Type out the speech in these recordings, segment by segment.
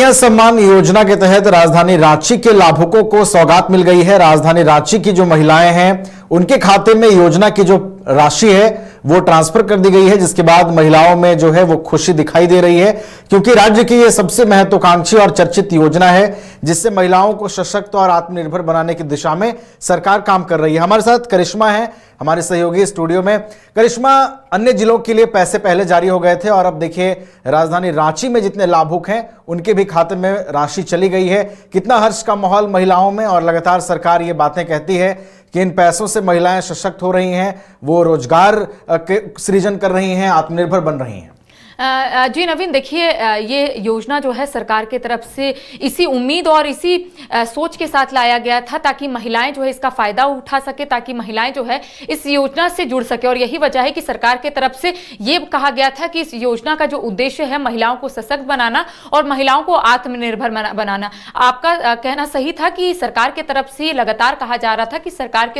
मैया सम्मान योजना के तहत राजधानी रांची के लाभुकों को सौगात मिल गई है। राजधानी रांची की जो महिलाएं हैं उनके खाते में योजना की जो राशि है वो ट्रांसफर कर दी गई है, जिसके बाद महिलाओं में जो है वो खुशी दिखाई दे रही है, क्योंकि राज्य की ये सबसे महत्वाकांक्षी और चर्चित योजना है जिससे महिलाओं को सशक्त और आत्मनिर्भर बनाने की दिशा में सरकार काम कर रही है। हमारे साथ करिश्मा है, हमारे सहयोगी स्टूडियो में। करिश्मा, अन्य जिलों के लिए पैसे पहले जारी हो गए थे और अब देखिए राजधानी रांची में जितने लाभुक हैं उनके भी खाते में राशि चली गई है। कितना हर्ष का माहौल महिलाओं में, और लगातार सरकार ये बातें कहती है कि इन पैसों से महिलाएं सशक्त हो रही हैं, वो रोजगार सृजन कर रही हैं, आत्मनिर्भर बन रही हैं। जी नवीन, देखिए ये योजना जो है सरकार की तरफ से इसी उम्मीद और इसी सोच के साथ लाया गया था ताकि महिलाएं जो है इसका फायदा उठा सके, ताकि महिलाएं जो है इस योजना से जुड़ सके। और यही वजह है कि सरकार की तरफ से ये कहा गया था कि इस योजना का जो उद्देश्य है महिलाओं को सशक्त बनाना और महिलाओं को आत्मनिर्भर बनाना। आपका कहना सही था कि सरकार की तरफ से लगातार कहा जा रहा था कि सरकार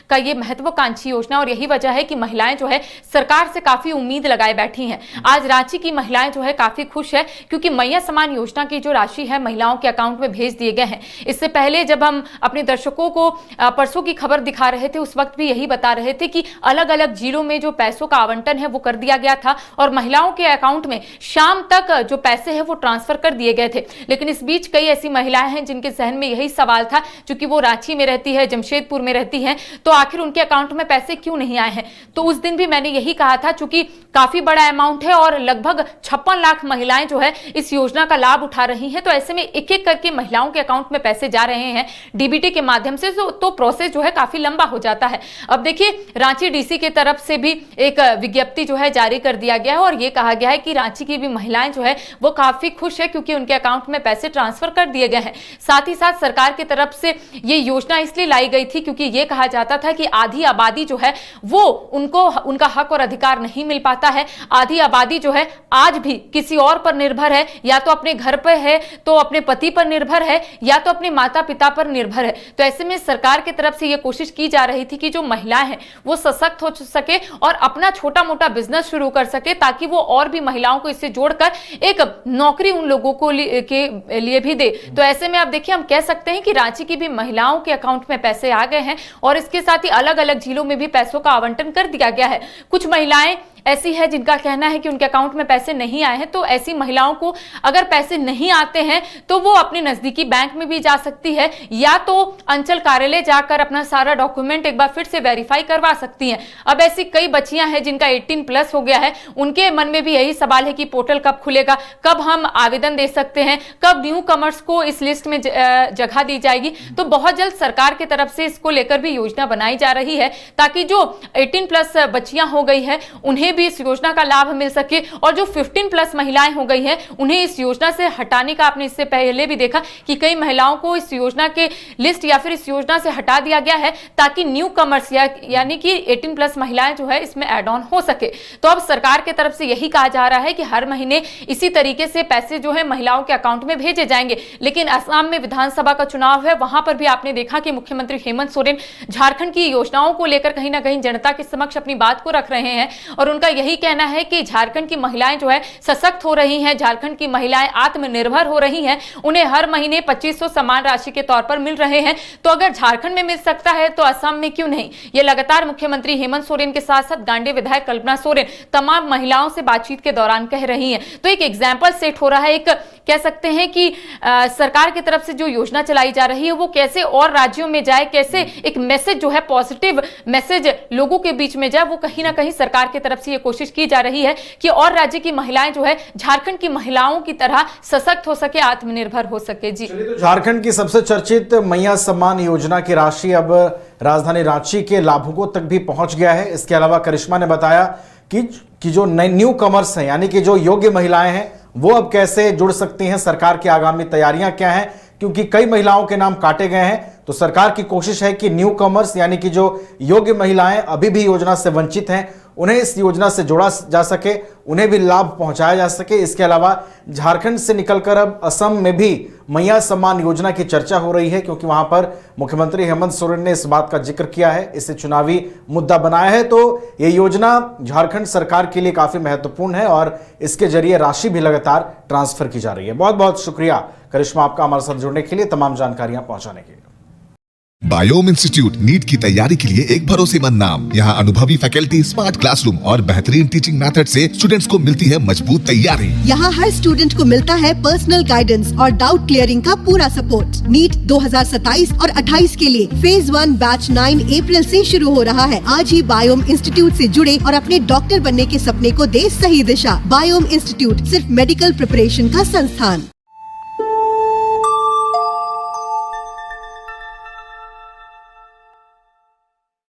का ये महत्वाकांक्षी योजना, और यही वजह है कि महिलाएं जो है सरकार से काफी उम्मीद लगाए बैठी हैं। आज रांची की महिलाएं जो है काफी खुश है क्योंकि मैया सम्मान योजना की जो राशि है महिलाओं के अकाउंट में भेज दिए गए हैं। इससे पहले जब हम अपने दर्शकों को परसों की खबर दिखा रहे थे उस वक्त भी यही बता रहे थे कि अलग अलग जिलों में जो पैसों का आवंटन है वो कर दिया गया था और महिलाओं के अकाउंट में शाम तक जो पैसे हैं वो ट्रांसफर कर दिए गए थे। लेकिन इस बीच कई ऐसी महिलाएं हैं जिनके जहन में यही सवाल था, चूंकि वो रांची में रहती है, जमशेदपुर में रहती है, तो आखिर उनके अकाउंट में पैसे क्यों नहीं आए हैं। तो उस दिन भी मैंने यही कहा था, चूंकि काफी बड़ा अमाउंट है और लगभग 56 लाख महिलाएं जो है इस योजना का लाभ उठा रही हैं, तो ऐसे में एक एक करके महिलाओं के अकाउंट में पैसे जा रहे हैं डीबीटी के माध्यम से, तो प्रोसेस जो है काफी लंबा हो जाता है। अब देखिए रांची डीसी की तरफ से भी एक विज्ञप्ति जो है जारी कर दिया गया है और ये कहा गया है कि रांची की भी महिलाएं जो है वो काफी खुश है क्योंकि उनके अकाउंट में पैसे ट्रांसफर कर दिए गए हैं। साथ ही साथ सरकार की तरफ से ये योजना इसलिए लाई गई थी क्योंकि ये कहा जाता था कि आधी आबादी जो है वो उनको उनका हक और अधिकार नहीं मिल पाता है। आधी आबादी जो है आज भी किसी और पर निर्भर है, या तो अपने घर पर है तो अपने पति पर निर्भर है, या तो अपने माता पिता पर निर्भर है। तो ऐसे में सरकार की तरफ से यह कोशिश की जा रही थी कि जो महिलाएं हैं वो सशक्त हो सके और अपना छोटा मोटा बिजनेस शुरू कर सके, ताकि वो और भी महिलाओं को इससे जोड़कर एक नौकरी उन लोगों को के लिए भी दे। तो ऐसे में आप देखिए हम कह सकते हैं कि रांची की भी महिलाओं के अकाउंट में पैसे आ गए हैं और इसके साथ ही अलग अलग जिलों में भी पैसों का आवंटन कर दिया गया है। कुछ महिलाएं ऐसी है जिनका कहना है कि उनके अकाउंट में पैसे नहीं आए हैं, तो ऐसी महिलाओं को अगर पैसे नहीं आते हैं तो वो अपने नजदीकी बैंक में भी जा सकती है, या तो अंचल कार्यालय जाकर अपना सारा डॉक्यूमेंट एक बार फिर से वेरीफाई करवा सकती हैं। अब ऐसी कई बच्चियां हैं जिनका 18+ हो गया है, उनके मन में भी यही सवाल है कि पोर्टल कब खुलेगा, कब हम आवेदन दे सकते हैं, कब न्यू कमर्स को इस लिस्ट में जगह दी जाएगी। तो बहुत जल्द सरकार की तरफ से इसको लेकर भी योजना बनाई जा रही है ताकि जो 18+ बच्चियां हो गई है उन्हें भी इस योजना का लाभ मिल सके, और जो 15+ महिलाएं हो गई हैं उन्हें इस योजना से हटाने का, आपने इससे पहले भी देखा कि कई महिलाओं को इस योजना के लिस्ट या फिर इस योजना से हटा दिया गया है ताकि न्यू कमर्स यानी कि 18+ महिलाएं जो है इसमें ऐड ऑन हो सके। तो अब सरकार की तरफ से यही कहा जा रहा है कि हर महीने इसी तरीके से पैसे जो है महिलाओं के अकाउंट में भेजे जाएंगे। लेकिन असम में विधानसभा का चुनाव है, वहां पर भी आपने देखा कि मुख्यमंत्री हेमंत सोरेन झारखंड की योजनाओं को लेकर कहीं ना कहीं जनता के समक्ष अपनी बात को रख रहे हैं और उनका यही कहना है कि झारखंड की महिलाएं जो है सशक्त हो रही हैं, झारखंड की महिलाएं आत्मनिर्भर हो रही हैं, उन्हें हर महीने 2500 समान राशि के तौर पर मिल रहे हैं। तो अगर झारखंड में मिल सकता है तो असम में क्यों नहीं। ये लगातार मुख्यमंत्री हेमंत सोरेन के साथ साथ गांडे विधायक कल्पना सोरेन तमाम महिलाओं से बातचीत के दौरान कह रही हैं। तो एक एग्जाम्पल सेट हो रहा है, एक कह सकते हैं कि सरकार की तरफ से जो योजना चलाई जा रही है वो कैसे और राज्यों में जाए, कैसे एक मैसेज जो है पॉजिटिव मैसेज लोगों के बीच में जाए, वो कहीं ना कहीं सरकार की तरफ से ये कोशिश की जा रही है कि और राज्य की महिलाएं जो है झारखंड की महिलाओं की तरह सशक्त हो सके, आत्मनिर्भर हो सके। जी, तो झारखंड की सबसे चर्चित मैया सम्मान योजना की राशि अब राजधानी रांची के लाभुकों तक भी पहुंच गया है। इसके अलावा करिश्मा ने बताया कि जो न्यू कमर्स हैं यानी कि जो योग्य महिलाएं हैं वो अब कैसे जुड़ सकती हैं, सरकार की आगामी तैयारियां क्या हैं, क्योंकि कई महिलाओं के नाम काटे गए हैं। तो सरकार की कोशिश है कि न्यू कमर्स यानी कि जो योग्य महिलाएं अभी भी योजना से वंचित हैं उन्हें इस योजना से जोड़ा जा सके, उन्हें भी लाभ पहुंचाया जा सके। इसके अलावा झारखंड से निकलकर अब असम में भी मैया सम्मान योजना की चर्चा हो रही है, क्योंकि वहां पर मुख्यमंत्री हेमंत सोरेन ने इस बात का जिक्र किया है, इसे चुनावी मुद्दा बनाया है। तो ये योजना झारखंड सरकार के लिए काफी महत्वपूर्ण है और इसके जरिए राशि भी लगातार ट्रांसफर की जा रही है। बहुत बहुत शुक्रिया करिश्मा आपका हमारे साथ जुड़ने के लिए, तमाम जानकारियां पहुंचाने के लिए। बायोम इंस्टीट्यूट नीट की तैयारी के लिए एक भरोसेमंद नाम। यहाँ अनुभवी फैकल्टी, स्मार्ट क्लासरूम और बेहतरीन टीचिंग मेथड से स्टूडेंट्स को मिलती है मजबूत तैयारी। यहाँ हर स्टूडेंट को मिलता है पर्सनल गाइडेंस और डाउट क्लियरिंग का पूरा सपोर्ट। नीट 2027 और 28 के लिए फेज 1 बैच 9 अप्रैल से शुरू हो रहा है। आज ही बायोम इंस्टीट्यूट से जुड़े और अपने डॉक्टर बनने के सपने को दे सही दिशा। बायोम इंस्टीट्यूट सिर्फ मेडिकल प्रिपरेशन का संस्थान।